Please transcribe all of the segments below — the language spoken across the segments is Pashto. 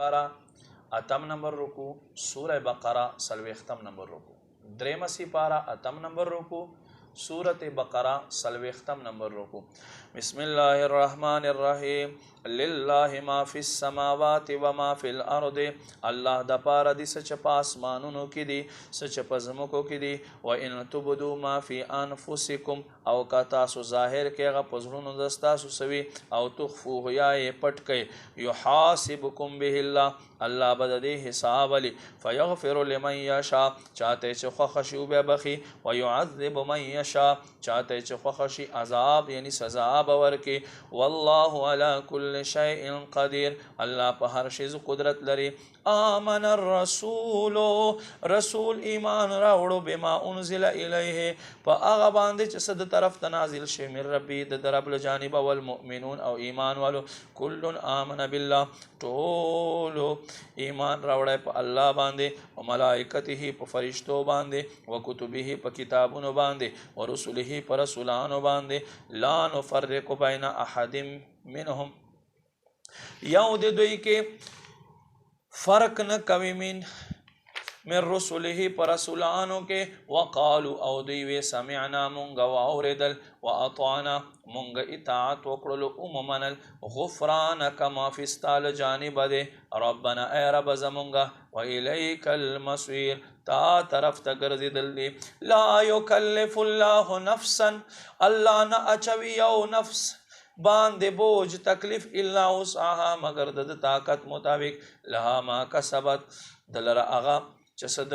سپارا اتم نمبر رکو سورہ بقرہ سلویختم نمبر رکو دریم سپارا اتم نمبر رکو سورة بقرہ سلویختم نمبر رکو بسم اللہ الرحمن الرحیم للہ ما فی السماوات و ما فی الارض اللہ دا پارا دی سچ پا آسمانونو کی دی سچ پا زمکو کی دی و ان تبدو ما فی انفسکم او کا تاسو ظاہر کے غا پزرونو دستاسو سوی او تخفوه یا پٹ کے یحاسبکم به اللہ اللہ بددی حساب علی فیغفر لمن یشا چاہتے چھ خوخشی بے بخی ویعذب من یشا چاہتے چھ خوخشی عذاب یعنی سزا باور کی واللہ علی کل شیء قدیر اللہ پا ہر شیز قدرت لری آمن الرسول رسول ایمان راوڑو بما انزل الیہ پا آغا باندے چھ صد طرف تنازل شی من ربی درب لجانب والمؤمنون او ایمان والو کلن آمن باللہ ٹولو ایمان راوڑے پا اللہ باندے و ملائکتی پا فرشتو باندے و کتبی پا کتابونو باندے و رسولی پا رسولانو باندے لا نفرق بین احد منہم یو دے دوئی کے فرق نہ کوي من رسوله پر رسولانو کے وقالو او دیوے سمعنا منگا واوردل واطعنا منگا اطاعت وکڑلو اممنل غفرانک ما فستال جانب دے ربنا اے رب زمنگا وإلیک المصیر تا طرف تگرزی دل دی لا یکلف اللہ نفسا اللہ نہ اچوی یو نفس باندے بوجھ تکلیف الا وسعها مگر دد طاقت مطابق لها ما کسبت دلر اغا چسد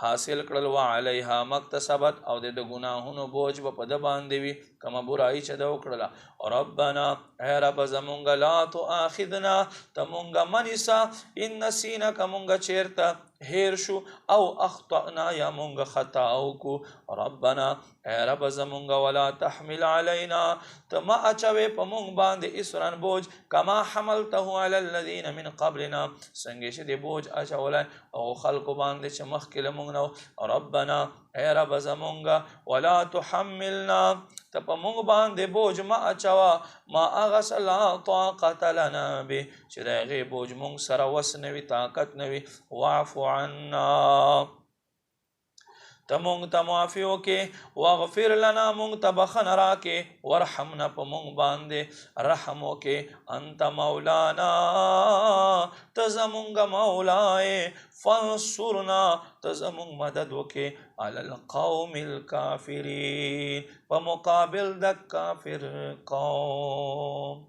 حاصل کړل و علیها مکتسبت او د گناهونو بوج په د باندې وي کما برائی چې د وکړله ربنا اے رب زمونږ لا تؤاخذنا تمونږ منسا ان نسینا کمونږ چیرته هیر شو او اخطأنا یا مونږ خطا وکړو ربنا اے رب زمونږ ولا تحمل علینا تما اچوي په مونږ باندې اسرن بوج کما حملته علی الذین من قبلنا څنګه چې د بوج اچولای او خلق باندې چې مخکې له مونږ نو ربنا اے رب زمونږ ولا تحملنا تپ مونږ باندې بوج ما اچوا ما اغسل طاقت لنا به چې دغه بوج مونږ سره وس نوي طاقت نوي واعف عنا تمونږ ته معافي وکې واغفر لنا مونږ ته بخښنه راکې ورحمنا په مونږ باندې رحم وکې انت مولانا ته زمونږ مولا یې فانصرنا ته زمونږ مدد وکې علی القوم الکافرین په مقابل د کافر قوم